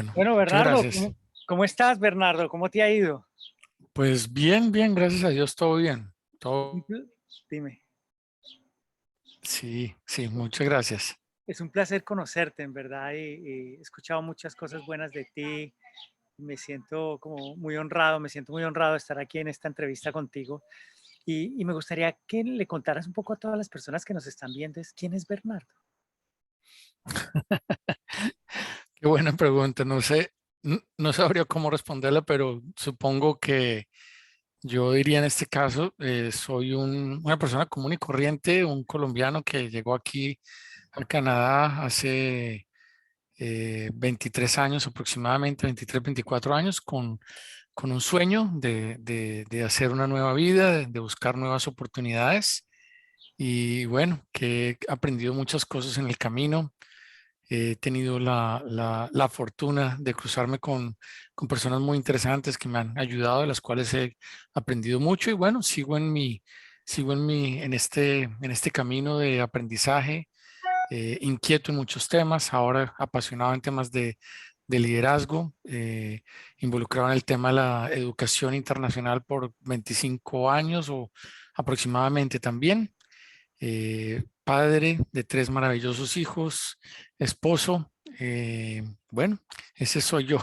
Bueno, Bueno, muchas Bernardo, gracias. ¿cómo estás, Bernardo? ¿Cómo te ha ido? Pues bien, bien, gracias a Dios, todo bien. Un Todo, pl- Dime, sí, sí, muchas gracias. es un placer conocerte, en verdad, y he escuchado muchas cosas buenas de ti. Me siento como muy honrado, me siento muy honrado de estar aquí en esta entrevista contigo. Y me gustaría que le contaras un poco a todas las personas que nos están viendo, quién es Bernardo. Qué buena pregunta. No sé, no sabría cómo responderla, pero supongo que yo diría en este caso, soy una persona común y corriente, un colombiano que llegó aquí a Canadá hace 23 años aproximadamente, 23, 24 años, con un sueño de hacer una nueva vida, de buscar nuevas oportunidades. Y bueno, que he aprendido muchas cosas en el camino. He tenido la fortuna de cruzarme con personas muy interesantes que me han ayudado, de las cuales he aprendido mucho. Y bueno, en este camino de aprendizaje, inquieto en muchos temas, ahora apasionado en temas de liderazgo, involucrado en el tema de la educación internacional por 25 años o aproximadamente también, padre de tres maravillosos hijos, esposo. Bueno, ese soy yo.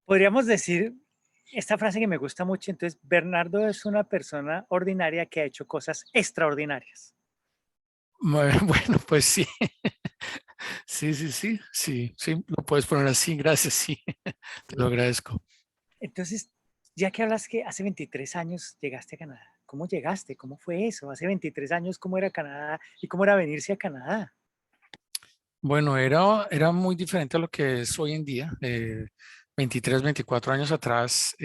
Podríamos decir esta frase que me gusta mucho, entonces, Bernardo es una persona ordinaria que ha hecho cosas extraordinarias. Bueno, pues sí, sí, lo puedes poner así, gracias, sí, te lo agradezco. Entonces, ya que hablas que hace 23 años llegaste a Canadá, ¿cómo llegaste? ¿Cómo fue eso? Hace 23 años, ¿cómo era Canadá y cómo era venirse a Canadá? Bueno, era muy diferente a lo que es hoy en día. 23, 24 años atrás,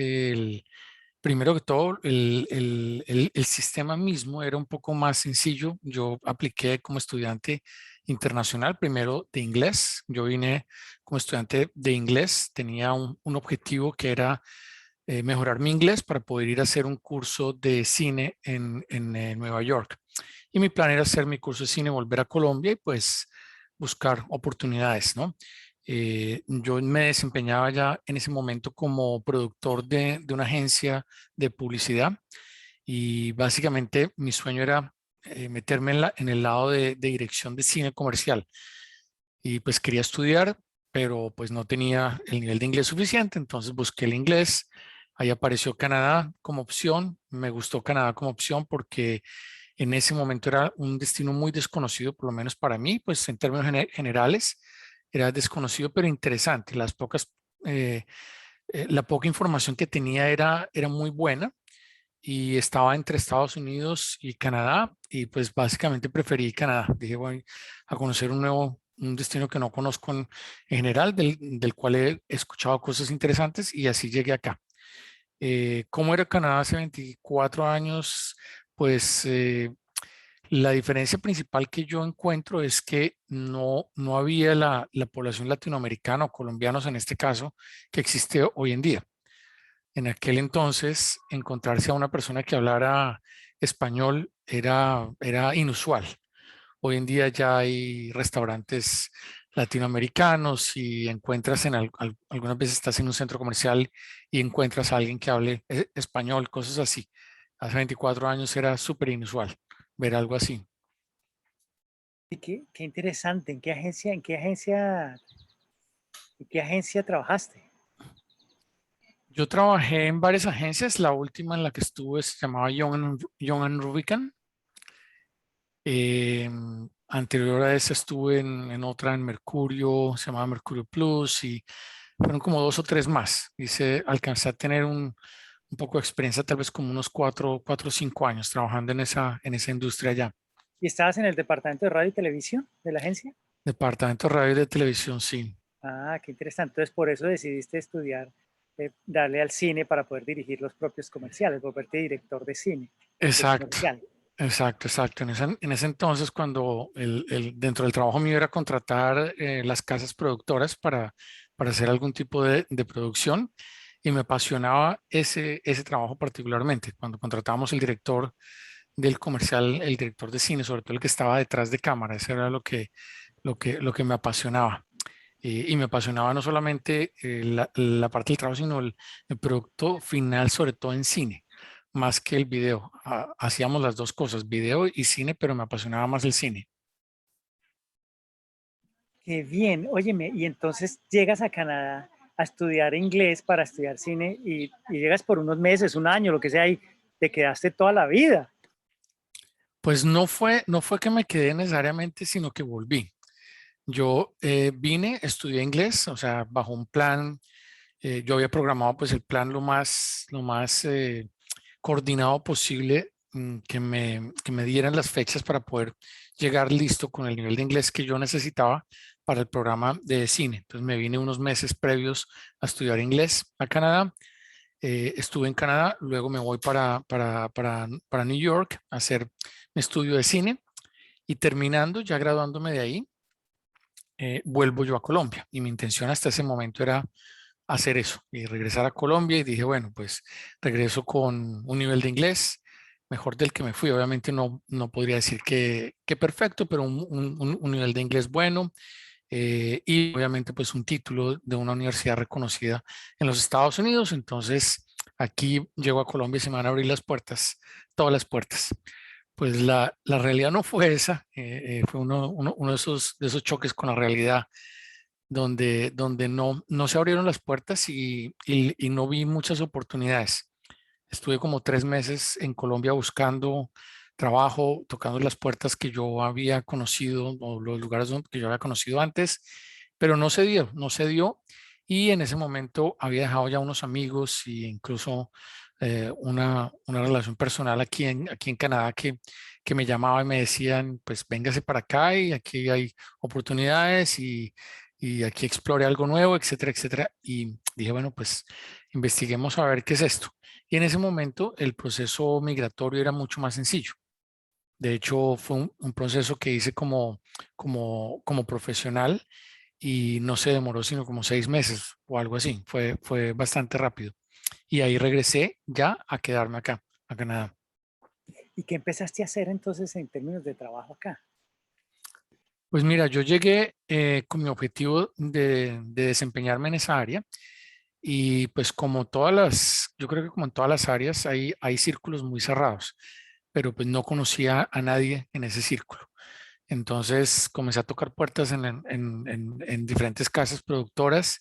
primero que todo, el sistema mismo era un poco más sencillo. Yo apliqué como estudiante internacional, primero de inglés. Yo vine como estudiante de inglés, tenía un objetivo que era mejorar mi inglés para poder ir a hacer un curso de cine en Nueva York. Y mi plan era hacer mi curso de cine, volver a Colombia y pues buscar oportunidades, ¿no? Yo me desempeñaba ya en ese momento como productor de una agencia de publicidad y básicamente mi sueño era meterme en el lado de dirección de cine comercial y pues quería estudiar, pero pues no tenía el nivel de inglés suficiente, entonces busqué el inglés. Ahí apareció Canadá como opción. Me gustó Canadá como opción porque en ese momento era un destino muy desconocido, por lo menos para mí, pues en términos generales era desconocido pero interesante. Eh, la poca información que tenía era muy buena y estaba entre Estados Unidos y Canadá y pues básicamente preferí Canadá. Dije, voy a conocer un destino que no conozco en general, del cual he escuchado cosas interesantes y así llegué acá. ¿Cómo era Canadá hace 24 años? Pues la diferencia principal que yo encuentro es que no había la población latinoamericana o colombianos en este caso que existe hoy en día. En aquel entonces, encontrarse a una persona que hablara español era inusual. Hoy en día ya hay restaurantes latinoamericanos y encuentras algunas veces estás en un centro comercial y encuentras a alguien que hable español, cosas así. Hace 24 años era súper inusual ver algo así. Y qué interesante, en qué agencia trabajaste? Yo trabajé en varias agencias. La última en la que estuve se llamaba Young and Rubicam. Eh, Anterior a esa estuve en otra en Mercurio, se llamaba Mercurio Plus y fueron como dos o tres más. Alcancé a tener un poco de experiencia, tal vez como unos 4 o 5 años trabajando en esa industria allá. ¿Y estabas en el departamento de radio y televisión de la agencia? Departamento de radio y de televisión, sí. Ah, qué interesante. Entonces, por eso decidiste estudiar, darle al cine para poder dirigir los propios comerciales, volverte director de cine, de Exacto, comercial. exacto. En ese entonces, cuando dentro del trabajo mío era contratar las casas productoras para hacer algún tipo de producción y me apasionaba ese trabajo particularmente. Cuando contratábamos el director del comercial, el director de cine, sobre todo el que estaba detrás de cámara, eso era lo que me apasionaba. y me apasionaba no solamente la parte del trabajo, sino el producto final, sobre todo en cine, más que el video. Hacíamos las dos cosas, video y cine, pero me apasionaba más el cine. Qué bien. Óyeme, y entonces llegas a Canadá a estudiar inglés para estudiar cine y llegas por unos meses, un año, lo que sea, y te quedaste toda la vida. Pues no fue que me quedé necesariamente, sino que volví. Yo vine, estudié inglés, o sea, bajo un plan. Yo había programado pues el plan lo más coordinado posible, que me dieran las fechas para poder llegar listo con el nivel de inglés que yo necesitaba para el programa de cine. Entonces me vine unos meses previos a estudiar inglés a Canadá. Estuve en Canadá, luego me voy para New York a hacer mi estudio de cine y terminando, ya graduándome de ahí, vuelvo yo a Colombia. Y mi intención hasta ese momento era hacer eso y regresar a Colombia, y dije, bueno, pues regreso con un nivel de inglés mejor del que me fui. Obviamente no podría decir que perfecto, pero un nivel de inglés bueno, y obviamente pues un título de una universidad reconocida en los Estados Unidos. Entonces aquí llego a Colombia y se me van a abrir las puertas, todas las puertas. Pues la realidad no fue esa, fue uno de esos choques con la realidad donde no se abrieron las puertas y no vi muchas oportunidades. Estuve como 3 meses en Colombia buscando trabajo, tocando las puertas que yo había conocido o los lugares que yo había conocido antes, pero no se dio. Y en ese momento había dejado ya unos amigos e incluso una relación personal aquí en Canadá que me llamaba y me decían, pues véngase para acá y aquí hay oportunidades y aquí explore algo nuevo, etcétera, etcétera. Y dije, bueno, pues investiguemos a ver qué es esto. Y en ese momento el proceso migratorio era mucho más sencillo. De hecho, fue un proceso que hice como profesional y no se demoró sino como 6 meses o algo así. Fue bastante rápido. Y ahí regresé ya a quedarme acá, a Canadá. ¿Y qué empezaste a hacer entonces en términos de trabajo acá? Pues mira, yo llegué con mi objetivo de desempeñarme en esa área. Y pues yo creo que como en todas las áreas hay círculos muy cerrados, pero pues no conocía a nadie en ese círculo. Entonces comencé a tocar puertas en diferentes casas productoras,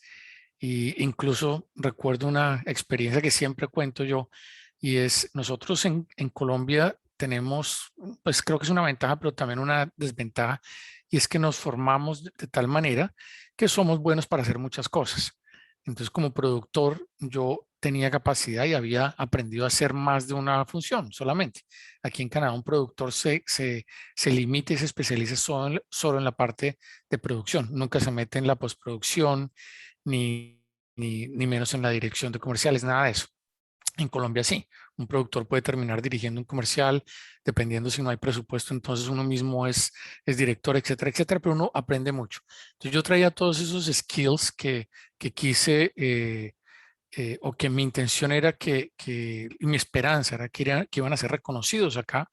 y incluso recuerdo una experiencia que siempre cuento yo, y es nosotros en Colombia tenemos, pues creo que es una ventaja, pero también una desventaja, y es que nos formamos de tal manera que somos buenos para hacer muchas cosas. Entonces, como productor, yo tenía capacidad y había aprendido a hacer más de una función solamente. Aquí en Canadá, un productor se limita y se especializa solo en la parte de producción. Nunca se mete en la postproducción, ni menos en la dirección de comerciales, nada de eso. En Colombia sí, un productor puede terminar dirigiendo un comercial, dependiendo si no hay presupuesto, entonces uno mismo es director, etcétera, etcétera, pero uno aprende mucho. Entonces yo traía todos esos skills que quise, o que mi intención era y mi esperanza era que iban a ser reconocidos acá.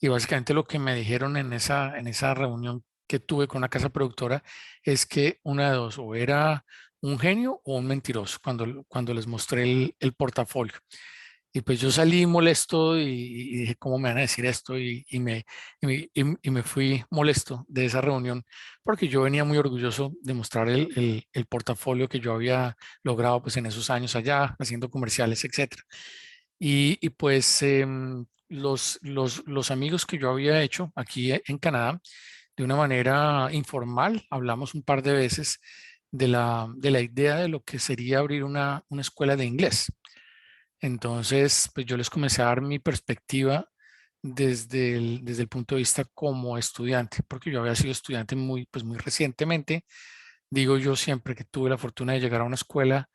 Y básicamente lo que me dijeron en esa reunión que tuve con una casa productora es que una de dos, o era un genio o un mentiroso, cuando les mostré el portafolio. Y pues yo salí molesto y dije, ¿cómo me van a decir esto? Y me fui molesto de esa reunión, porque yo venía muy orgulloso de mostrar el portafolio que yo había logrado pues en esos años allá, haciendo comerciales, etcétera. Y pues los amigos que yo había hecho aquí en Canadá, de una manera informal, hablamos un par de veces de la idea de lo que sería abrir una escuela de inglés. Entonces, pues yo les comencé a dar mi perspectiva desde el punto de vista como estudiante, porque yo había sido estudiante pues muy recientemente. Digo yo siempre que tuve la fortuna de llegar a una escuela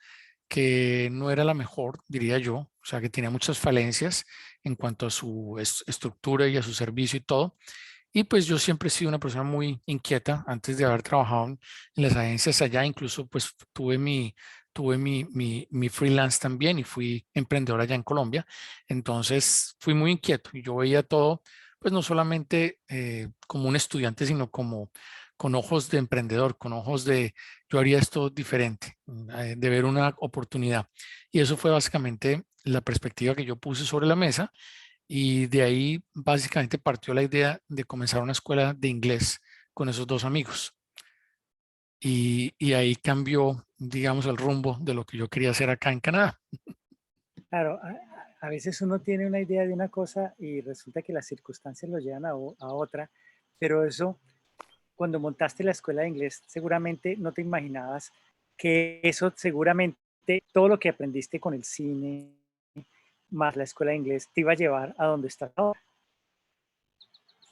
que no era la mejor, diría yo, o sea, que tenía muchas falencias en cuanto a su estructura y a su servicio y todo. Y pues yo siempre he sido una persona muy inquieta antes de haber trabajado en las agencias allá. Incluso pues tuve mi freelance también y fui emprendedor allá en Colombia. Entonces fui muy inquieto y yo veía todo, pues no solamente como un estudiante, sino con ojos de emprendedor, con ojos de yo haría esto diferente, de ver una oportunidad. Y eso fue básicamente la perspectiva que yo puse sobre la mesa y de ahí básicamente partió la idea de comenzar una escuela de inglés con esos dos amigos. Y ahí cambió, digamos, el rumbo de lo que yo quería hacer acá en Canadá. Claro, a veces uno tiene una idea de una cosa y resulta que las circunstancias lo llevan a otra, pero eso, cuando montaste la escuela de inglés, seguramente no te imaginabas que eso seguramente, todo lo que aprendiste con el cine, más la escuela de inglés, te iba a llevar a donde estás ahora.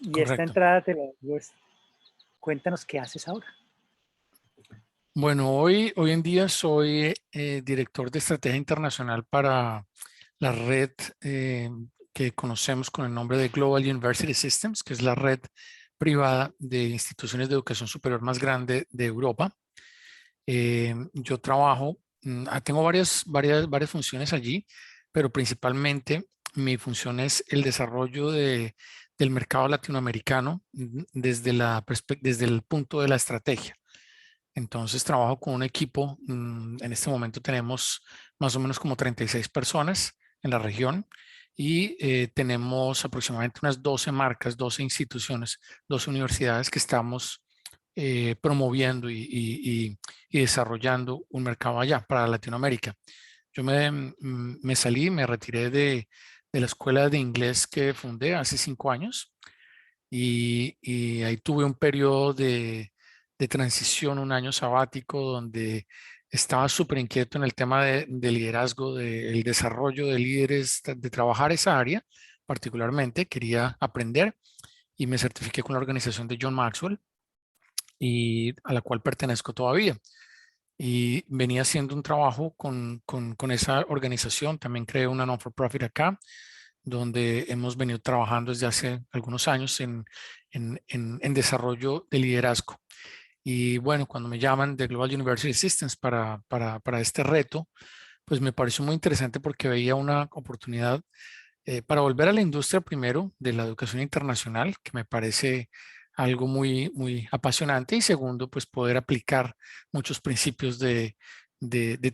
Y esta Correcto. entrada te la digo, cuéntanos qué haces ahora. Bueno, hoy en día soy director de estrategia internacional para la red que conocemos con el nombre de Global University Systems, que es la red privada de instituciones de educación superior más grande de Europa. Yo trabajo, tengo varias funciones allí, pero principalmente mi función es el desarrollo del mercado latinoamericano desde el punto de la estrategia. Entonces trabajo con un equipo, en este momento tenemos más o menos como 36 personas en la región y tenemos aproximadamente unas 12 marcas, 12 instituciones, 12 universidades que estamos promoviendo y desarrollando un mercado allá para Latinoamérica. Yo me salí, me retiré de la escuela de inglés que fundé hace 5 años y ahí tuve un periodo de transición, un año sabático donde estaba súper inquieto en el tema de liderazgo, del desarrollo de líderes, de trabajar esa área particularmente. Quería aprender y me certifiqué con la organización de John Maxwell y a la cual pertenezco todavía. Y venía haciendo un trabajo con esa organización. También creé una non-for-profit acá donde hemos venido trabajando desde hace algunos años en desarrollo de liderazgo. Y bueno, cuando me llaman de Global University Systems para este reto, pues me pareció muy interesante porque veía una oportunidad para volver a la industria primero de la educación internacional, que me parece algo muy apasionante, y segundo, pues poder aplicar muchos principios de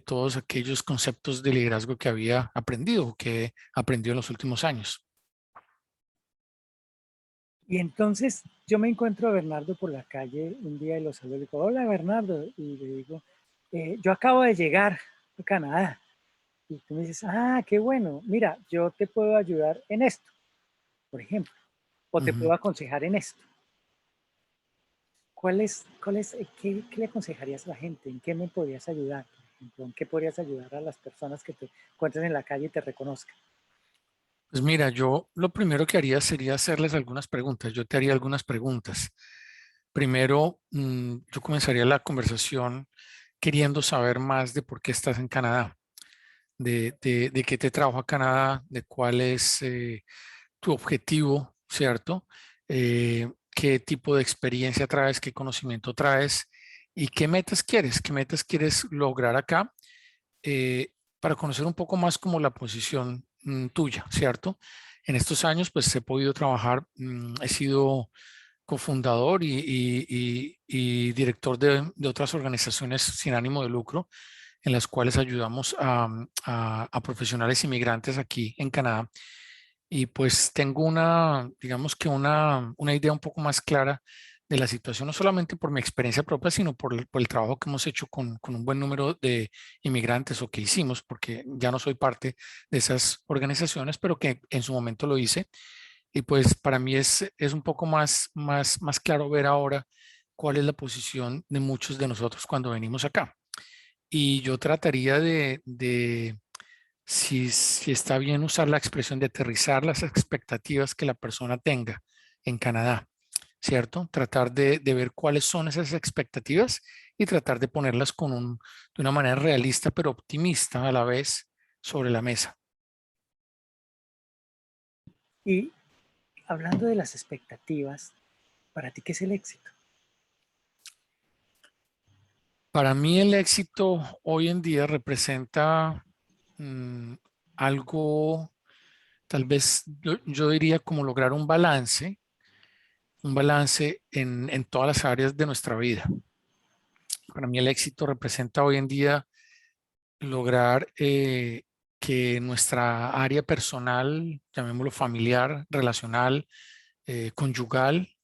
todos aquellos conceptos de liderazgo que había aprendido, que he aprendido en los últimos años. Y entonces yo me encuentro a Bernardo por la calle un día y lo saludo y le digo, hola Bernardo, y le digo, yo acabo de llegar a Canadá. Y tú me dices, ah, qué bueno, mira, yo te puedo ayudar en esto, por ejemplo, o te Ujú. puedo aconsejar en esto. ¿Qué le aconsejarías a la gente? ¿En qué me podrías ayudar? Por ejemplo, ¿en qué podrías ayudar a las personas que te encuentren en la calle y te reconozcan? Pues mira, yo lo primero que haría sería hacerles algunas preguntas. Yo te haría algunas preguntas. Primero, yo comenzaría la conversación queriendo saber más de por qué estás en Canadá, de qué te trajo a Canadá, de cuál es tu objetivo, ¿cierto? Qué tipo de experiencia traes, qué conocimiento traes y qué metas quieres lograr acá eh, para conocer un poco más como la posición tuya, ¿cierto? En estos años, pues he podido trabajar, he sido cofundador y director de otras organizaciones sin ánimo de lucro, en las cuales ayudamos a profesionales inmigrantes aquí en Canadá. Y pues tengo digamos que una idea un poco más clara de la situación, no solamente por mi experiencia propia, sino por el trabajo que hemos hecho con un buen número de inmigrantes o que hicimos, porque ya no soy parte de esas organizaciones, pero que en su momento lo hice. Y pues para mí es un poco más claro ver ahora cuál es la posición de muchos de nosotros cuando venimos acá. Y yo trataría si está bien usar la expresión de aterrizar las expectativas que la persona tenga en Canadá, ¿cierto? Tratar de ver cuáles son esas expectativas y tratar de ponerlas de una manera realista pero optimista a la vez sobre la mesa. Y hablando de las expectativas, ¿para ti qué es el éxito? Para mí el éxito hoy en día representa mm, algo, tal vez yo diría como lograr un balance un balance en todas las áreas de nuestra vida. Para mí el éxito representa hoy en día lograr que nuestra área personal, llamémoslo familiar, relacional, conyugal,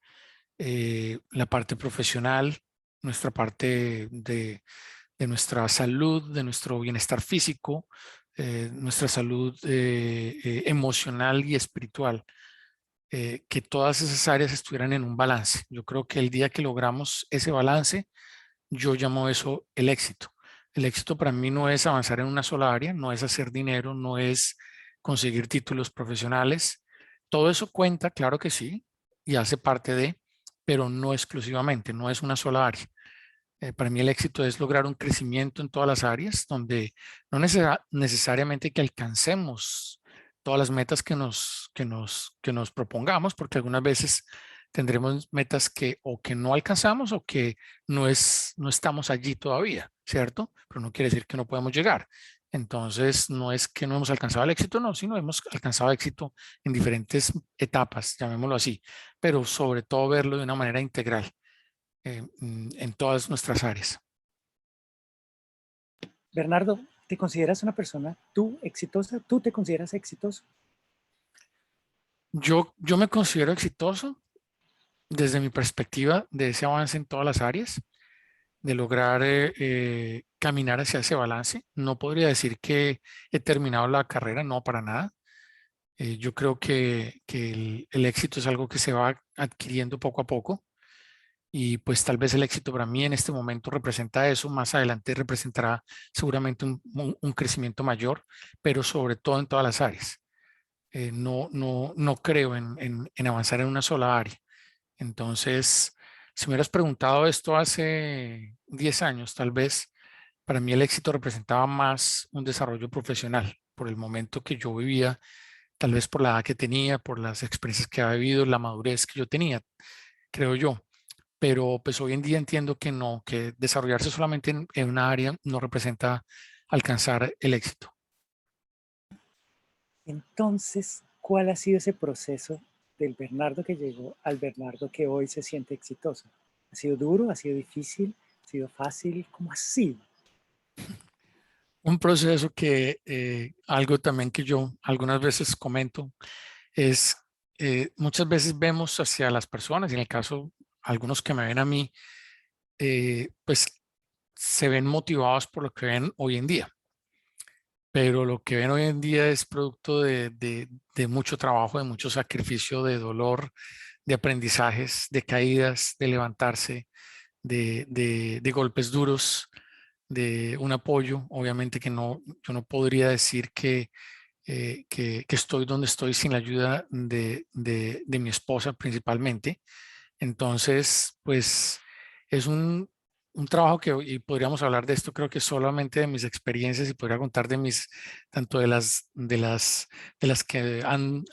la parte profesional, nuestra parte de nuestra salud, de nuestro bienestar físico, nuestra salud emocional y espiritual, que todas esas áreas estuvieran en un balance. Yo creo que el día que logramos ese balance, yo llamo eso el éxito. El éxito para mí no es avanzar en una sola área, no es hacer dinero, no es conseguir títulos profesionales. Todo eso cuenta, claro que sí, y hace parte de, pero no exclusivamente, no es una sola área. Para mí el éxito es lograr un crecimiento en todas las áreas, donde no necesariamente que alcancemos todas las metas que nos propongamos, porque algunas veces tendremos metas que o que no alcanzamos o que no estamos allí todavía, ¿cierto? Pero no quiere decir que no podemos llegar. Entonces, no es que no hemos alcanzado el éxito, no, sino hemos alcanzado éxito en diferentes etapas, llamémoslo así, pero sobre todo verlo de una manera integral en todas nuestras áreas. Bernardo, ¿te consideras una persona tú exitosa? ¿Tú te consideras exitoso? Yo me considero exitoso desde mi perspectiva de ese avance en todas las áreas, de lograr caminar hacia ese balance. No podría decir que he terminado la carrera, no, para nada. Yo creo que el éxito es algo que se va adquiriendo poco a poco y pues tal vez el éxito para mí en este momento representa eso, más adelante representará seguramente un crecimiento mayor, pero sobre todo en todas las áreas. No creo en avanzar en una sola área. Entonces, si me hubieras preguntado esto hace 10 años, tal vez para mí el éxito representaba más un desarrollo profesional, por el momento que yo vivía, tal vez por la edad que tenía, por las experiencias que había vivido, la madurez que yo tenía, creo yo. Pero pues hoy en día entiendo que no, que desarrollarse solamente en una área no representa alcanzar el éxito. Entonces, ¿cuál ha sido ese proceso del Bernardo que llegó al Bernardo que hoy se siente exitoso? ¿Ha sido duro? ¿Ha sido difícil? ¿Ha sido fácil? ¿Cómo ha sido? Un proceso que algo también que yo algunas veces comento es muchas veces vemos hacia las personas, y en el caso algunos que me ven a mí, pues se ven motivados por lo que ven hoy en día, pero lo que ven hoy en día es producto de mucho trabajo, de mucho sacrificio, de dolor, de aprendizajes, de caídas, de levantarse, de golpes duros, de un apoyo. Obviamente que no, yo no podría decir que estoy donde estoy sin la ayuda de mi esposa principalmente. Entonces, pues es un trabajo que, y podríamos hablar de esto, creo que solamente de mis experiencias y podría contar de mis, tanto de las que han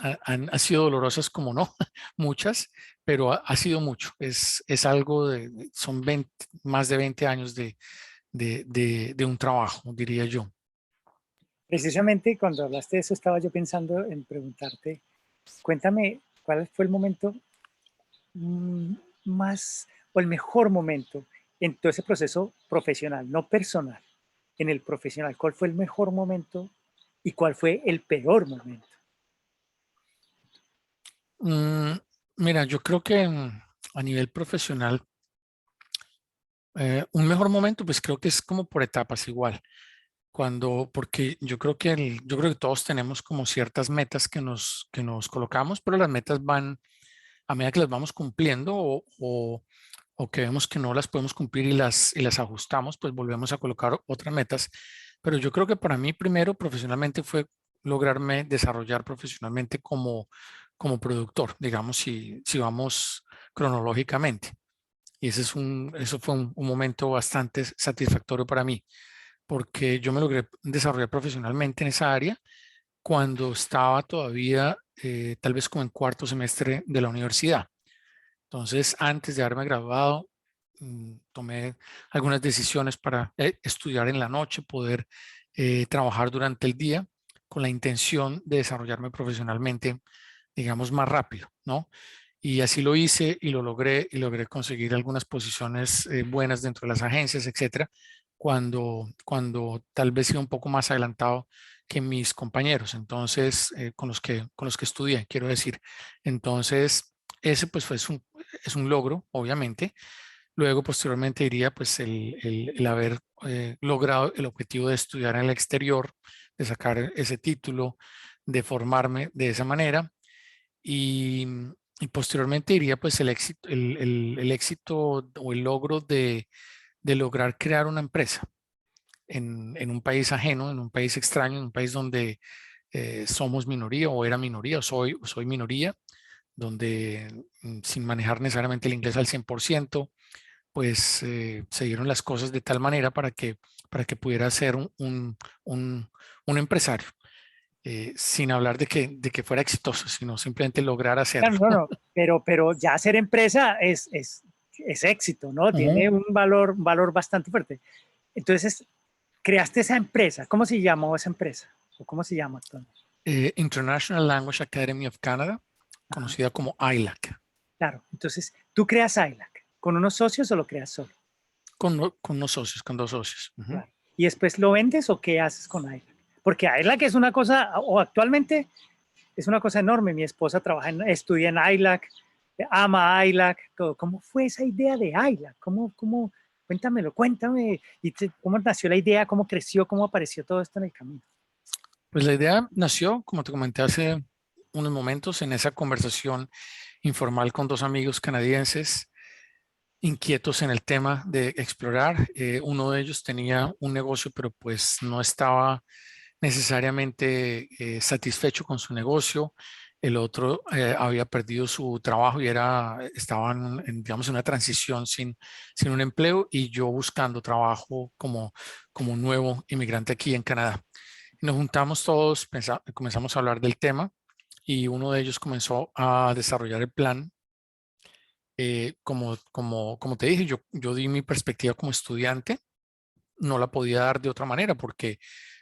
sido dolorosas como no, muchas, pero ha sido mucho. Es algo son 20 más de 20 años de un trabajo, diría yo. Precisamente cuando hablaste de eso estaba yo pensando en preguntarte, cuéntame cuál fue el momento mm, más o el mejor momento en todo ese proceso profesional, no personal, en el profesional. ¿Cuál fue el mejor momento y cuál fue el peor momento? Mm, Mira, yo creo que a nivel profesional, un mejor momento, pues creo que es como por etapas igual. Porque yo creo que yo creo que todos tenemos como ciertas metas que nos colocamos, pero las metas van a medida que las vamos cumpliendo o que vemos que no las podemos cumplir y las ajustamos, pues volvemos a colocar otras metas. Pero yo creo que para mí primero profesionalmente fue lograrme desarrollar profesionalmente como productor, digamos, si vamos cronológicamente. Y eso fue un momento bastante satisfactorio para mí, porque yo me logré desarrollar profesionalmente en esa área cuando estaba todavía tal vez como en cuarto semestre de la universidad. Entonces, antes de haberme graduado, tomé algunas decisiones para estudiar en la noche, poder trabajar durante el día con la intención de desarrollarme profesionalmente, digamos, más rápido, ¿no? Y así lo hice y lo logré y logré conseguir algunas posiciones buenas dentro de las agencias, etcétera, cuando tal vez iba un poco más adelantado que mis compañeros, entonces, con los que estudié, quiero decir. Entonces, ese pues es un logro, obviamente. Luego, posteriormente, diría pues el haber logrado el objetivo de estudiar en el exterior, de sacar ese título, de formarme de esa manera y, y posteriormente diría pues el éxito o el logro de lograr crear una empresa en un país ajeno, en un país extraño, en un país donde somos minoría o era minoría o soy minoría, donde sin manejar necesariamente el inglés al 100%, pues se dieron las cosas de tal manera para que pudiera ser un empresario, sin hablar de que fuera exitoso, sino simplemente lograr hacerlo. Claro, no, no, pero ya hacer empresa es éxito, ¿no? Ujú. Tiene un valor bastante fuerte. Entonces, creaste esa empresa. ¿Cómo se llamó esa empresa? ¿O cómo se llama actualmente? International Language Academy of Canada, Ajá, conocida como ILAC, claro. Entonces, tú creas ILAC. ¿Con unos socios o lo creas solo? con unos socios, con dos socios. Ujú. Claro. ¿Y después lo vendes o qué haces con ILAC? Porque ILAC es una cosa, o actualmente es una cosa enorme. Mi esposa estudia en ILAC, ama ILAC, todo. ¿Cómo fue esa idea de ILAC? Cuéntamelo, cuéntame. ¿Cómo nació la idea? ¿Cómo creció? ¿Cómo apareció todo esto en el camino? Pues la idea nació, como te comenté hace unos momentos, en esa conversación informal con dos amigos canadienses inquietos en el tema de explorar. Uno de ellos tenía un negocio, pero pues no estaba necesariamente satisfecho con su negocio. El otro había perdido su trabajo y estaban digamos, en una transición sin un empleo y yo buscando trabajo como un nuevo inmigrante aquí en Canadá. Nos juntamos todos, comenzamos a hablar del tema y uno de ellos comenzó a desarrollar el plan. Como te dije, yo di mi perspectiva como estudiante, no la podía dar de otra manera porque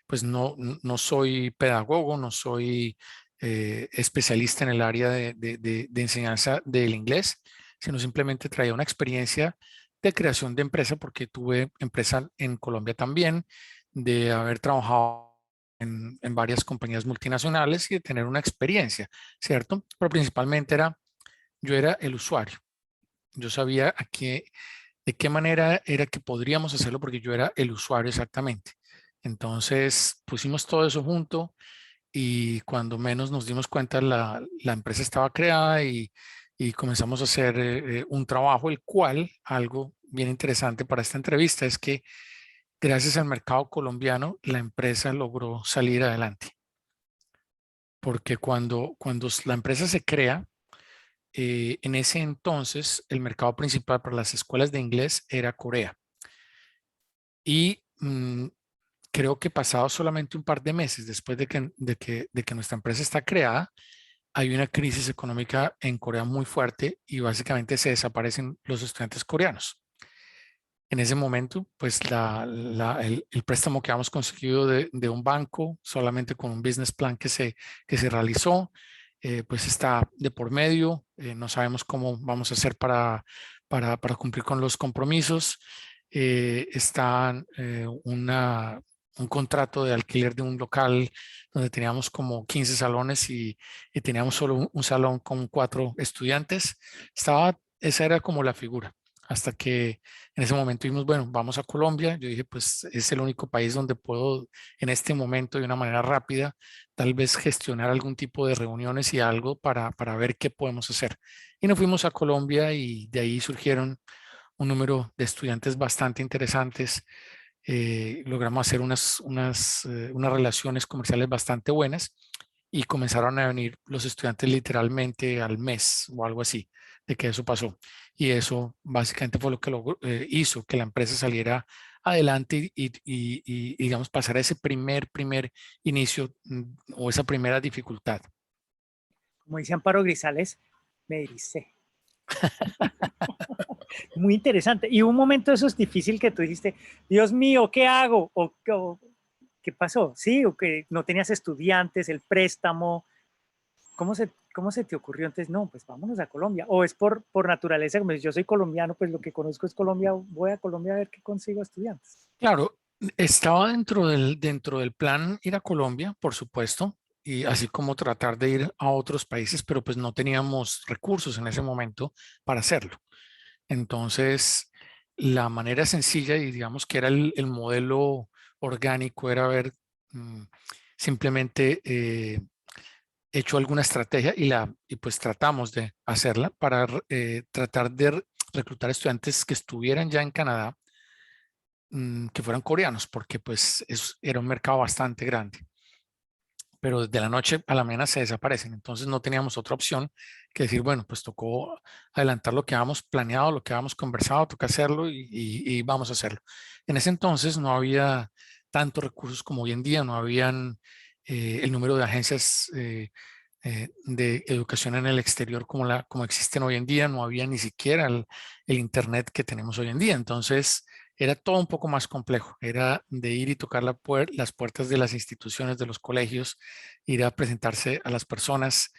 pues no soy pedagogo, no soy especialista en el área de enseñanza del inglés, sino simplemente traía una experiencia de creación de empresa porque tuve empresa en Colombia también, de haber trabajado en varias compañías multinacionales y de tener una experiencia, ¿cierto? Pero principalmente yo era el usuario. Yo sabía de qué manera era que podríamos hacerlo porque yo era el usuario exactamente. Entonces pusimos todo eso junto y cuando menos nos dimos cuenta la empresa estaba creada y comenzamos a hacer un trabajo, el cual, algo bien interesante para esta entrevista es que gracias al mercado colombiano la empresa logró salir adelante. Porque cuando la empresa se crea, en ese entonces el mercado principal para las escuelas de inglés era Corea. Y creo que pasado solamente un par de meses después de que nuestra empresa está creada, hay una crisis económica en Corea muy fuerte y básicamente se desaparecen los estudiantes coreanos. En ese momento, pues el préstamo que habíamos conseguido de un banco, solamente con un business plan que se realizó, pues está de por medio. No sabemos cómo vamos a hacer para cumplir con los compromisos. Está un contrato de alquiler de un local donde teníamos como 15 salones y teníamos solo un salón con 4 estudiantes. Esa era como la figura, hasta que en ese momento dijimos, bueno, vamos a Colombia. Yo dije, pues es el único país donde puedo en este momento de una manera rápida tal vez gestionar algún tipo de reuniones y algo para ver qué podemos hacer. Y nos fuimos a Colombia y de ahí surgieron un número de estudiantes bastante interesantes. Logramos hacer unas relaciones comerciales bastante buenas y comenzaron a venir los estudiantes literalmente al mes o algo así de que eso pasó. Y eso básicamente fue lo que hizo que la empresa saliera adelante y, digamos, pasar ese primer inicio o esa primera dificultad. Como dice Amparo Grisales, me dice. Muy interesante. Y un momento de eso es difícil que tú dijiste, Dios mío, ¿qué hago? O ¿qué pasó? Sí, o que no tenías estudiantes, el préstamo. ¿cómo se te ocurrió entonces? No, pues vámonos a Colombia. O es por naturaleza, como yo soy colombiano, pues lo que conozco es Colombia, voy a Colombia a ver qué consigo estudiantes. Claro, estaba dentro del plan ir a Colombia, por supuesto, y así como tratar de ir a otros países, pero pues no teníamos recursos en ese momento para hacerlo. Entonces, la manera sencilla y digamos que era el modelo orgánico, era haber mm, simplemente hecho alguna estrategia y pues tratamos de hacerla para tratar de reclutar estudiantes que estuvieran ya en Canadá, que fueran coreanos, porque pues era un mercado bastante grande, pero de la noche a la mañana se desaparecen. Entonces no teníamos otra opción que decir, bueno, pues tocó adelantar lo que habíamos planeado, lo que habíamos conversado, toca hacerlo y vamos a hacerlo. En ese entonces no había tantos recursos como hoy en día, no habían el número de agencias de educación en el exterior como existen hoy en día, no había ni siquiera el Internet que tenemos hoy en día. Entonces era todo un poco más complejo, era de ir y tocar las puertas de las instituciones, de los colegios, ir a presentarse a las personas.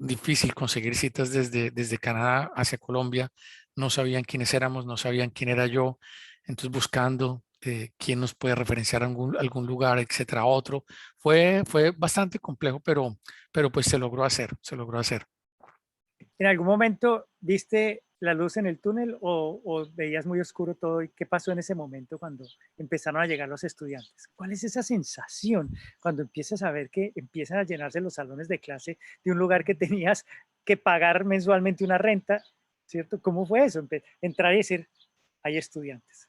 Difícil conseguir citas desde Canadá hacia Colombia, no sabían quiénes éramos, no sabían quién era yo, entonces buscando quién nos puede referenciar a algún lugar, etcétera, a otro. Fue bastante complejo, pero pues se logró hacer, se logró hacer. ¿En algún momento viste la luz en el túnel o veías muy oscuro todo? ¿Y qué pasó en ese momento cuando empezaron a llegar los estudiantes? ¿Cuál es esa sensación cuando empiezas a ver que empiezan a llenarse los salones de clase de un lugar que tenías que pagar mensualmente una renta? ¿Cierto? ¿Cómo fue eso? Entrar y decir, hay estudiantes.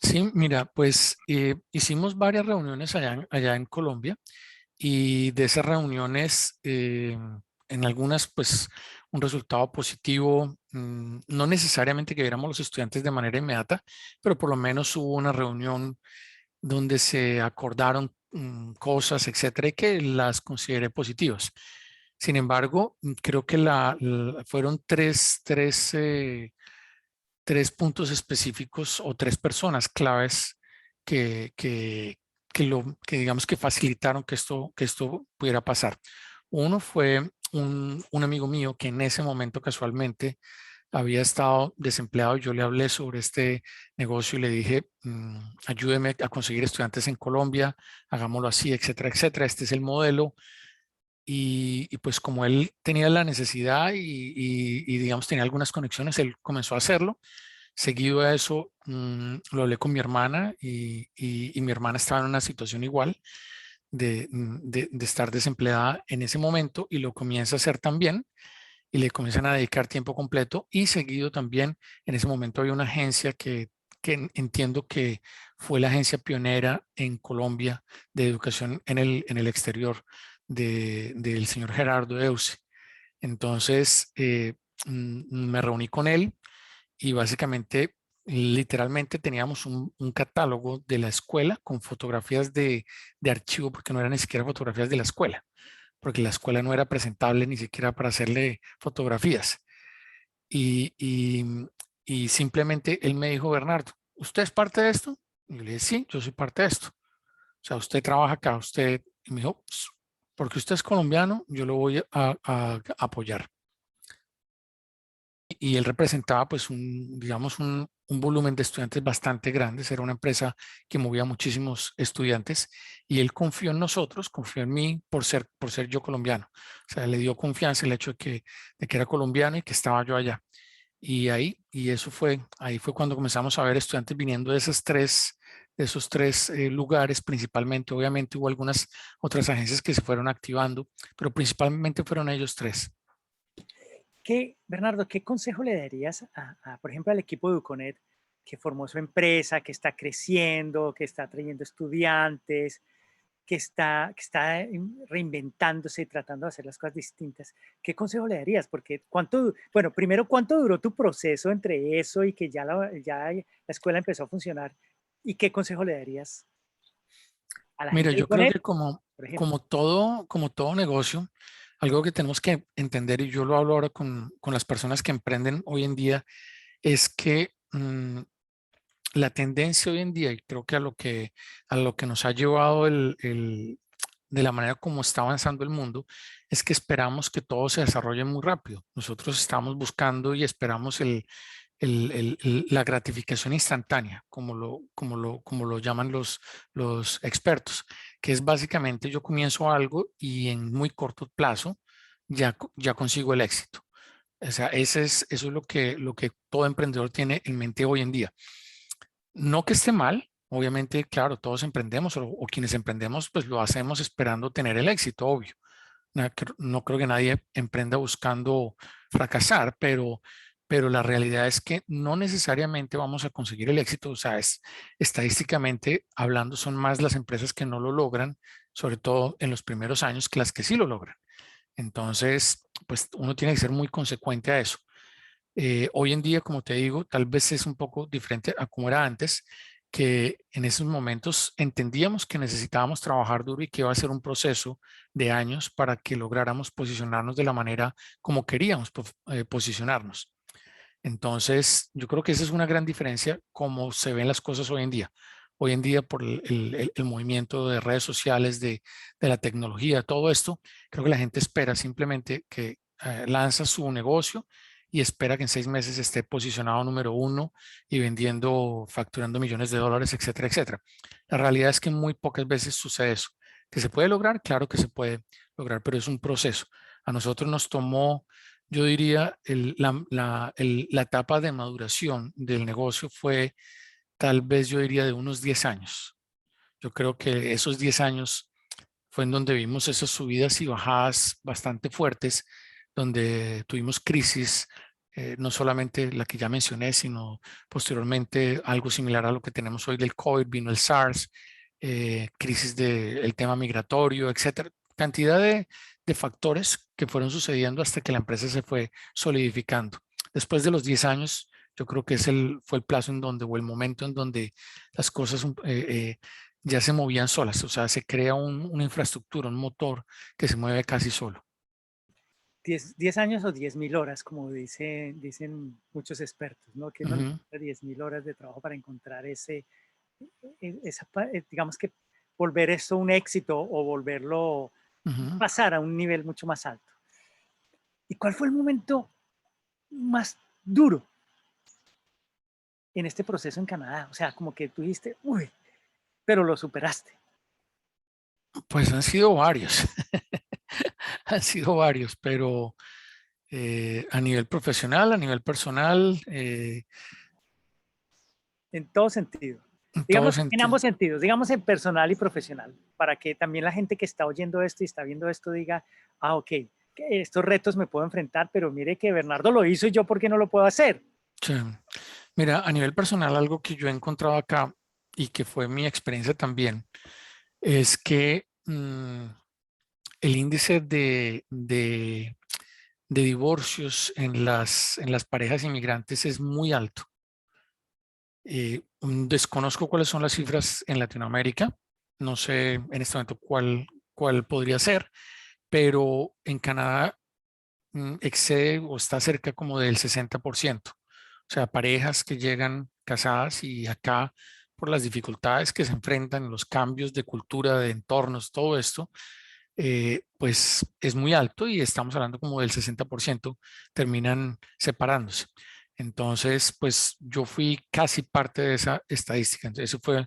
Sí, mira, pues hicimos varias reuniones allá en Colombia y de esas reuniones, en algunas, pues un resultado positivo, no necesariamente que viéramos los estudiantes de manera inmediata, pero por lo menos hubo una reunión donde se acordaron cosas, etcétera, y que las consideré positivas. Sin embargo, creo que fueron tres puntos específicos o tres personas claves que, que, que digamos que facilitaron que esto pudiera pasar. Uno fue un amigo mío que en ese momento casualmente había estado desempleado. Yo le hablé sobre este negocio y le dije, ayúdeme a conseguir estudiantes en Colombia, hagámoslo así, etcétera, etcétera. Este es el modelo. Y pues como él tenía la necesidad y digamos tenía algunas conexiones, él comenzó a hacerlo. Seguido a eso, lo hablé con mi hermana y mi hermana estaba en una situación igual de estar desempleada en ese momento y lo comienza a hacer también y le comienzan a dedicar tiempo completo y seguido también en ese momento había una agencia que entiendo que fue la agencia pionera en Colombia de educación en el exterior del señor Gerardo Euse. Entonces, me reuní con él y básicamente, literalmente teníamos un catálogo de la escuela con fotografías de archivo, porque no eran ni siquiera fotografías de la escuela, porque la escuela no era presentable ni siquiera para hacerle fotografías. Y, y, y simplemente él me dijo, Bernardo, ¿usted es parte de esto? Y yo le dije, sí, yo soy parte de esto. O sea, usted trabaja acá, usted, y me dijo, porque usted es colombiano, yo lo voy a apoyar. Y él representaba pues digamos un volumen de estudiantes bastante grandes, era una empresa que movía muchísimos estudiantes y él confió en nosotros, confió en mí por ser yo colombiano. O sea, le dio confianza el hecho de que era colombiano y que estaba yo allá. Ahí fue cuando comenzamos a ver estudiantes viniendo de esos tres lugares principalmente. Obviamente hubo algunas otras agencias que se fueron activando, pero principalmente fueron ellos tres. Bernardo, ¿qué consejo le darías por ejemplo, al equipo de Uconet que formó su empresa, que está creciendo, que está trayendo estudiantes, que está reinventándose y tratando de hacer las cosas distintas? ¿Qué consejo le darías? Porque bueno, primero, ¿cuánto duró tu proceso entre eso y que ya la escuela empezó a funcionar? ¿Y qué consejo le darías a la Mira, gente de yo creo Uconet, que por ejemplo? como todo negocio, algo que tenemos que entender, y yo lo hablo ahora con las personas que emprenden hoy en día, es que la tendencia hoy en día, y creo que a lo que nos ha llevado de la manera como está avanzando el mundo es que esperamos que todo se desarrolle muy rápido. Nosotros estamos buscando y esperamos la gratificación instantánea, como lo llaman los expertos, que es básicamente yo comienzo algo y en muy corto plazo ya consigo el éxito. O sea, eso es lo que todo emprendedor tiene en mente hoy en día. No que esté mal, obviamente, claro, todos emprendemos o quienes emprendemos, pues lo hacemos esperando tener el éxito, obvio. No creo que nadie emprenda buscando fracasar, pero la realidad es que no necesariamente vamos a conseguir el éxito. O sea, estadísticamente hablando, son más las empresas que no lo logran, sobre todo en los primeros años, que las que sí lo logran. Entonces, pues uno tiene que ser muy consecuente a eso. Hoy en día, como te digo, tal vez es un poco diferente a como era antes, que en esos momentos entendíamos que necesitábamos trabajar duro y que iba a ser un proceso de años para que lográramos posicionarnos de la manera como queríamos posicionarnos. Entonces, yo creo que esa es una gran diferencia como se ven las cosas hoy en día. Hoy en día, por el movimiento de redes sociales, de la tecnología, todo esto, creo que la gente espera simplemente que lanza su negocio y espera que en 6 meses esté posicionado número uno y vendiendo, facturando millones de dólares, etcétera, etcétera. La realidad es que muy pocas veces sucede eso. ¿Que se puede lograr? Claro que se puede lograr, pero es un proceso. A nosotros nos tomó, yo diría, la etapa de maduración del negocio fue tal vez yo diría de unos 10 años. Yo creo que esos 10 años fue en donde vimos esas subidas y bajadas bastante fuertes, donde tuvimos crisis, no solamente la que ya mencioné, sino posteriormente algo similar a lo que tenemos hoy del COVID, vino el SARS, crisis del tema migratorio, etcétera. Cantidad de factores que fueron sucediendo hasta que la empresa se fue solidificando. Después de los 10 años, yo creo que fue el plazo en donde, o el momento en donde las cosas ya se movían solas, o sea, se crea una infraestructura, un motor que se mueve casi solo. 10 años o 10.000 horas, como dicen muchos expertos, ¿no? Que uno Ujú, necesita 10.000 horas de trabajo para encontrar digamos que volver esto un éxito o volverlo ujú. pasar a un nivel mucho más alto. ¿Y cuál fue el momento más duro en este proceso en Canadá? O sea, como que tú dijiste, uy, pero lo superaste. Pues han sido varios, han sido varios, pero a nivel profesional, a nivel personal, En todo sentido. en todo Digamos, en sentido. ambos sentidos, digamos en personal y profesional, para que también la gente que está oyendo esto y está viendo esto diga, ah, ok, que estos retos me puedo enfrentar, pero mire que Bernardo lo hizo y yo, ¿por qué no lo puedo hacer? Sí. Mira, a nivel personal, algo que yo he encontrado acá y que fue mi experiencia también, es que el índice de divorcios en las parejas inmigrantes es muy alto. Desconozco cuáles son las cifras en Latinoamérica, no sé en este momento cuál podría ser, pero en Canadá excede o está cerca como del 60%. O sea, parejas que llegan casadas y acá por las dificultades que se enfrentan, los cambios de cultura, de entornos, todo esto, pues es muy alto y estamos hablando como del 60% terminan separándose. Entonces, pues yo fui casi parte de esa estadística. Entonces, eso fue,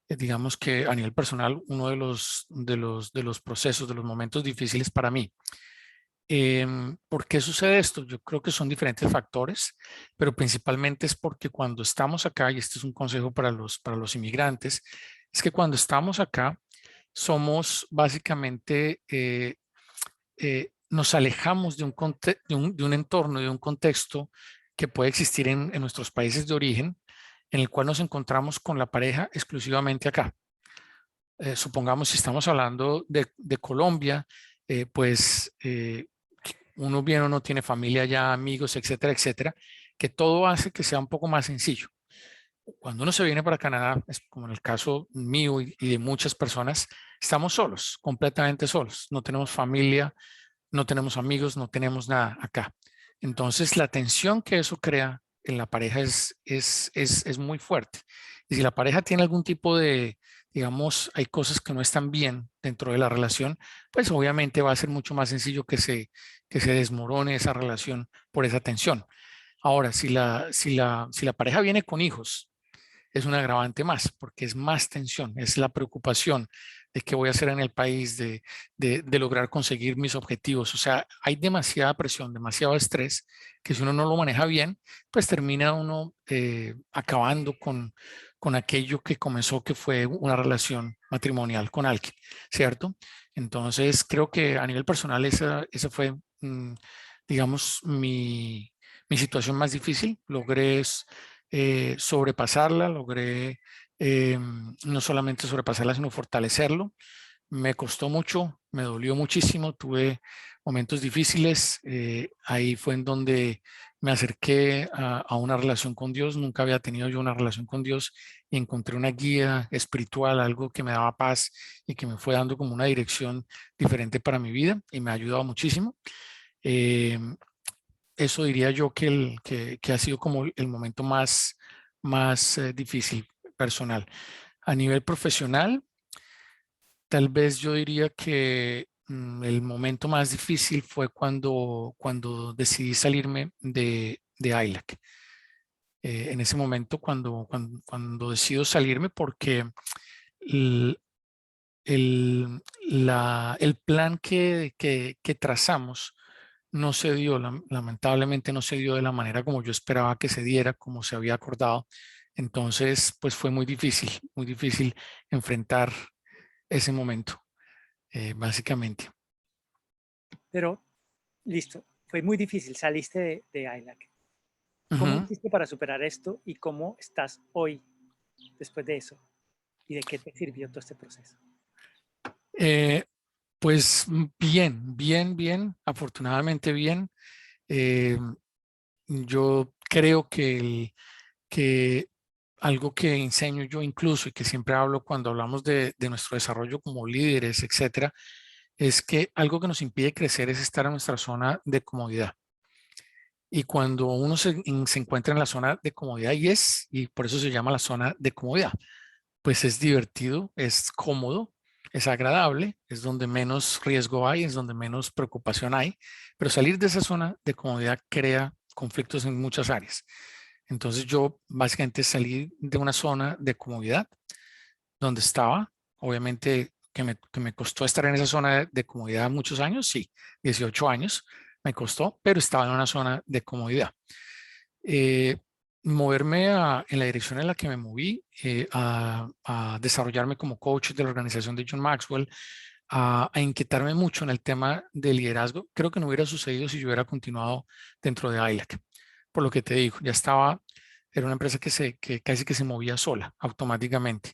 digamos que a nivel personal, uno de los procesos, de los momentos difíciles para mí. ¿Por qué sucede esto? Yo creo que son diferentes factores, pero principalmente es porque cuando estamos acá, y este es un consejo para los inmigrantes, es que cuando estamos acá, somos básicamente, nos alejamos de un entorno, de un contexto que puede existir en nuestros países de origen, en el cual nos encontramos con la pareja exclusivamente acá. Supongamos si estamos hablando de Colombia, pues uno bien o no tiene familia ya, amigos, etcétera, etcétera, que todo hace que sea un poco más sencillo. Cuando uno se viene para Canadá, es como en el caso mío y de muchas personas, estamos solos, completamente solos. No tenemos familia, no tenemos amigos, no tenemos nada acá. Entonces, la tensión que eso crea en la pareja es muy fuerte. Y si la pareja tiene algún tipo digamos, hay cosas que no están bien dentro de la relación, pues obviamente va a ser mucho más sencillo que se desmorone esa relación por esa tensión. Ahora, si la pareja viene con hijos, es un agravante más, porque es más tensión, es la preocupación de qué voy a hacer en el país, de lograr conseguir mis objetivos. O sea, hay demasiada presión, demasiado estrés, que si uno no lo maneja bien, pues termina uno acabando con aquello que comenzó, que fue una relación matrimonial con alguien, ¿cierto? Entonces, creo que a nivel personal esa fue, digamos, mi situación más difícil. Logré sobrepasarla, logré no solamente sobrepasarla, sino fortalecerlo. Me costó mucho, me dolió muchísimo, tuve momentos difíciles. Ahí fue en donde me acerqué a una relación con Dios. Nunca había tenido yo una relación con Dios y encontré una guía espiritual, algo que me daba paz y que me fue dando como una dirección diferente para mi vida y me ha ayudado muchísimo. Eh, Eso diría yo que ha sido como el momento más difícil personal. A nivel profesional, tal vez yo diría que el momento más difícil fue cuando decidí salirme de ILAC. En ese momento, cuando decido salirme, porque el, el plan que trazamos no se dio, lamentablemente no se dio de la manera como yo esperaba que se diera, como se había acordado. Entonces, pues fue muy difícil enfrentar ese momento, básicamente. Pero listo, fue muy difícil, saliste de ILAC. ¿Cómo Ujú. hiciste para superar esto y cómo estás hoy después de eso? ¿Y de qué te sirvió todo este proceso? Eh, pues bien, afortunadamente bien. Eh, yo creo que algo que enseño yo incluso y que siempre hablo cuando hablamos de nuestro desarrollo como líderes, etcétera, es que algo que nos impide crecer es estar en nuestra zona de comodidad. Y cuando uno se encuentra en la zona de comodidad, y por eso se llama la zona de comodidad, pues es divertido, es cómodo, es agradable, es donde menos riesgo hay, es donde menos preocupación hay, pero salir de esa zona de comodidad crea conflictos en muchas áreas. Entonces yo básicamente salí de una zona de comodidad donde estaba, obviamente que me costó estar en esa zona de comodidad muchos años, sí, 18 años me costó, pero estaba en una zona de comodidad. Eh, en la dirección en la que me moví, a desarrollarme como coach de la organización de John Maxwell, a inquietarme mucho en el tema de liderazgo, creo que no hubiera sucedido si yo hubiera continuado dentro de ILAC. Por lo que te digo, era una empresa que casi que se movía sola, automáticamente.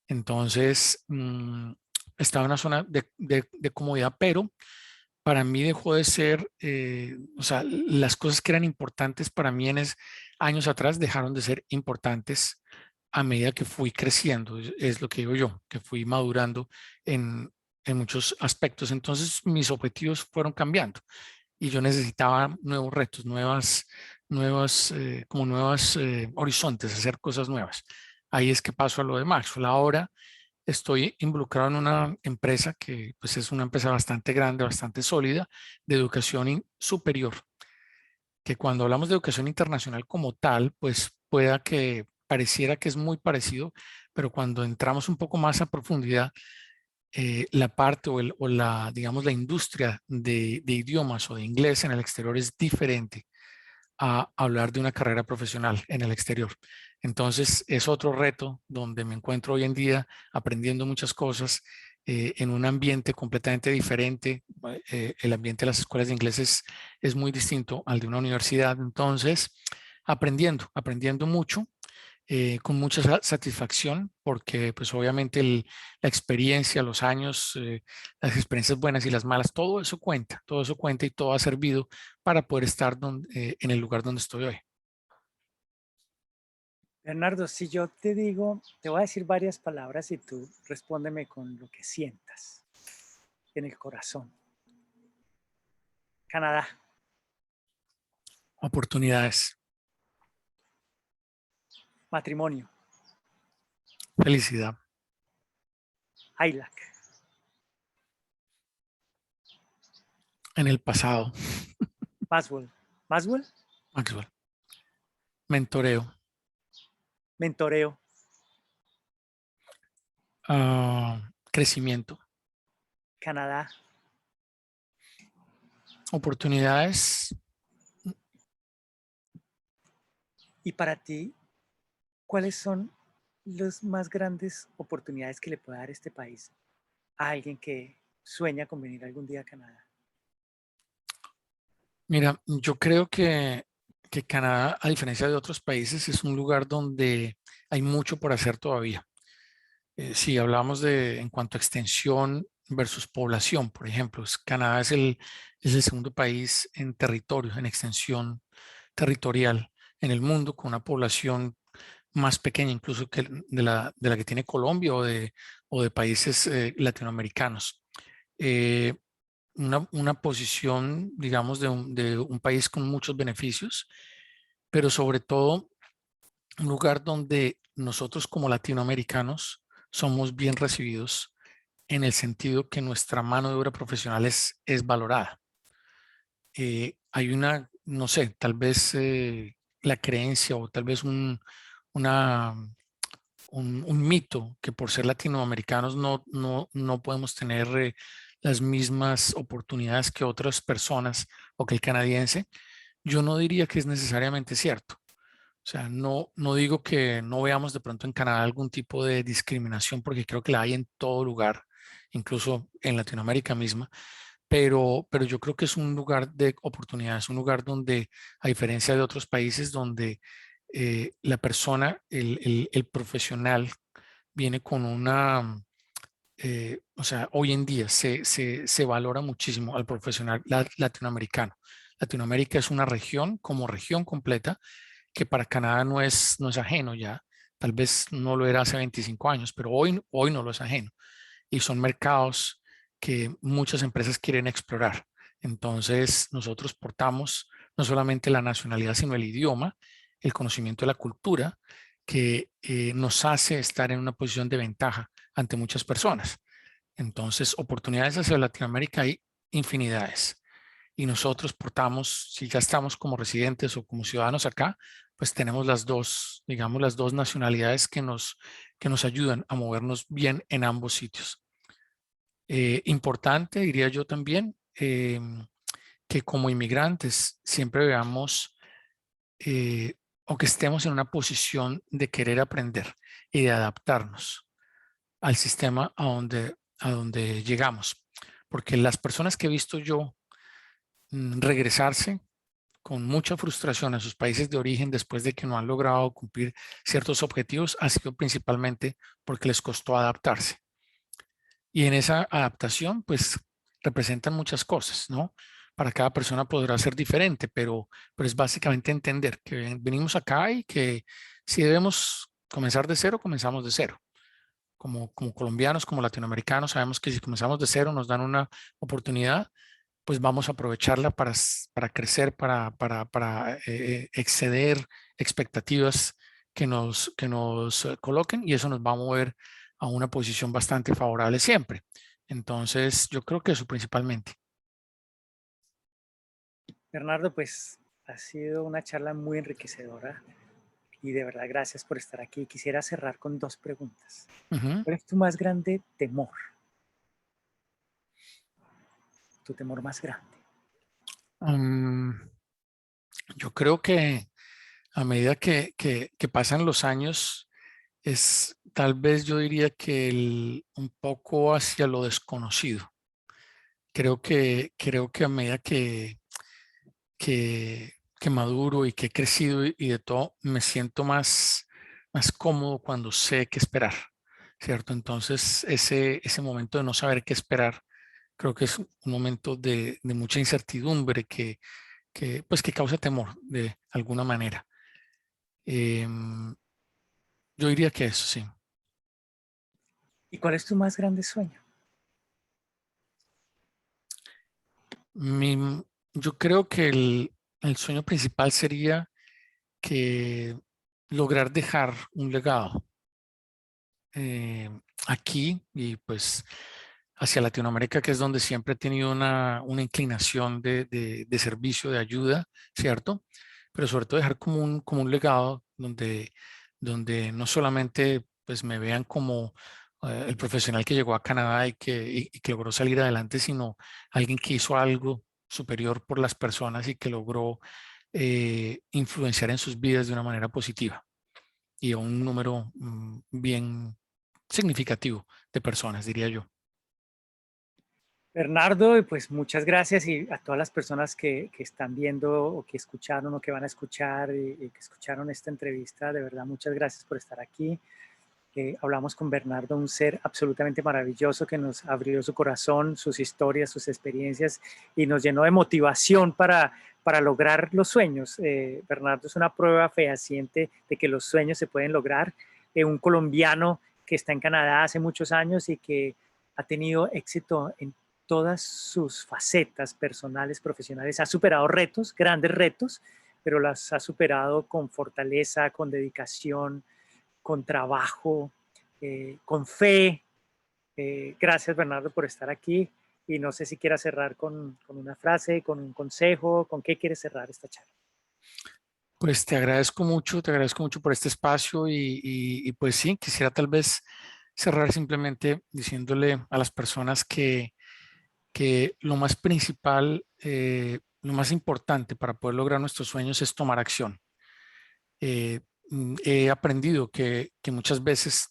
Entonces, estaba en una zona de comodidad, pero para mí dejó de ser, o sea, las cosas que eran importantes para mí años atrás dejaron de ser importantes a medida que fui creciendo, es lo que digo yo, que fui madurando en, en muchos aspectos. Entonces, mis objetivos fueron cambiando y yo necesitaba nuevos retos, nuevas horizontes, hacer cosas nuevas. Ahí es que paso a lo de Maxwell. Ahora estoy involucrado en una empresa que pues, es una empresa bastante grande, bastante sólida, de educación superior, que cuando hablamos de educación internacional como tal, pues pueda que pareciera que es muy parecido, pero cuando entramos un poco más a profundidad, la parte digamos, la industria de idiomas o de inglés en el exterior es diferente a hablar de una carrera profesional en el exterior. Entonces, es otro reto donde me encuentro hoy en día aprendiendo muchas cosas en un ambiente completamente diferente. El ambiente de las escuelas de inglés es muy distinto al de una universidad. Entonces, aprendiendo mucho con mucha satisfacción porque pues obviamente la experiencia, los años, las experiencias buenas y las malas, todo eso cuenta y todo ha servido para poder estar en el lugar donde estoy hoy. Bernardo, si yo te digo, te voy a decir varias palabras y tú respóndeme con lo que sientas en el corazón. Canadá, Oportunidades, matrimonio, felicidad, ILAC. En el pasado, Maswell. Maswell. Maxwell. Mentoreo. Mentoreo. Crecimiento. Canadá. Oportunidades. Y para ti, ¿cuáles son las más grandes oportunidades que le puede dar este país a alguien que sueña con venir algún día a Canadá? Mira, yo creo que Canadá, a diferencia de otros países, es un lugar donde hay mucho por hacer todavía. Si hablamos de en cuanto a extensión versus población, por ejemplo, Canadá es el segundo país en territorio, en extensión territorial en el mundo, con una población más pequeña incluso que de la que tiene Colombia o de países latinoamericanos. Eh, una posición, digamos, de un país con muchos beneficios, pero sobre todo un lugar donde nosotros como latinoamericanos somos bien recibidos en el sentido que nuestra mano de obra profesional es valorada. Hay una, no sé, tal vez la creencia o tal vez una, un mito que por ser latinoamericanos no podemos tener las mismas oportunidades que otras personas o que el canadiense. Yo no diría que es necesariamente cierto. O sea, no digo que no veamos de pronto en Canadá algún tipo de discriminación, porque creo que la hay en todo lugar, incluso en Latinoamérica misma, pero yo creo que es un lugar de oportunidades, un lugar donde, a diferencia de otros países, donde la persona, el profesional, viene con una, o sea, hoy en día se valora muchísimo al profesional latinoamericano. Latinoamérica es una región como región completa que para Canadá no es ajeno ya. Tal vez no lo era hace 25 años, pero hoy no lo es ajeno. Y son mercados que muchas empresas quieren explorar. Entonces, nosotros portamos no solamente la nacionalidad, sino el idioma, el conocimiento de la cultura, que nos hace estar en una posición de ventaja ante muchas personas. Entonces, oportunidades hacia Latinoamérica hay infinidades y nosotros portamos, si ya estamos como residentes o como ciudadanos acá, pues tenemos las dos, digamos, las dos nacionalidades que nos ayudan a movernos bien en ambos sitios. Importante, diría yo también, que como inmigrantes siempre veamos eh, o que estemos en una posición de querer aprender y de adaptarnos al sistema a donde llegamos. Porque las personas que he visto yo regresarse con mucha frustración a sus países de origen después de que no han logrado cumplir ciertos objetivos ha sido principalmente porque les costó adaptarse. Y en esa adaptación, pues representan muchas cosas, ¿no? Para cada persona podrá ser diferente, pero es básicamente entender que venimos acá y que si debemos comenzar de cero, comenzamos de cero. Como colombianos, como latinoamericanos, sabemos que si comenzamos de cero nos dan una oportunidad, pues vamos a aprovecharla para crecer, para exceder expectativas que nos coloquen y eso nos va a mover a una posición bastante favorable siempre. Entonces, yo creo que eso principalmente. Bernardo, pues ha sido una charla muy enriquecedora y de verdad gracias por estar aquí. Quisiera cerrar con dos preguntas. Ujú. ¿Cuál es tu más grande temor? Tu temor más grande. Mm, yo creo que a medida que pasan los años, es tal vez yo diría que un poco hacia lo desconocido. Creo que a medida que maduro y que he crecido y de todo, me siento más cómodo cuando sé qué esperar, ¿cierto? Entonces, ese momento de no saber qué esperar, creo que es un momento de mucha incertidumbre pues, que causa temor de alguna manera. Em, yo diría que eso, sí. ¿Y cuál es tu más grande sueño? Mi- yo creo que el sueño principal sería que lograr dejar un legado. aquí y pues hacia Latinoamérica, que es donde siempre he tenido una inclinación de servicio, de ayuda, ¿cierto? Pero sobre todo dejar como un legado donde no solamente pues me vean como el profesional que llegó a Canadá y que logró salir adelante, sino alguien que hizo algo superior por las personas y que logró influenciar en sus vidas de una manera positiva y a un número bien significativo de personas, diría yo. Bernardo, pues muchas gracias y a todas las personas que están viendo o que escucharon o que van a escuchar y que escucharon esta entrevista, de verdad muchas gracias por estar aquí. Hablamos con Bernardo, un ser absolutamente maravilloso que nos abrió su corazón, sus historias, sus experiencias y nos llenó de motivación para lograr los sueños. Bernardo es una prueba fehaciente de que los sueños se pueden lograr. Un colombiano que está en Canadá hace muchos años y que ha tenido éxito en todas sus facetas personales, profesionales, ha superado retos, grandes retos, pero las ha superado con fortaleza, con dedicación, con trabajo, con fe. Gracias, Bernardo, por estar aquí. Y no sé si quieras cerrar con una frase, con un consejo, con qué quieres cerrar esta charla. Pues te agradezco mucho por este espacio y pues sí, quisiera tal vez cerrar simplemente diciéndole a las personas que lo más principal, lo más importante para poder lograr nuestros sueños es tomar acción. He aprendido que muchas veces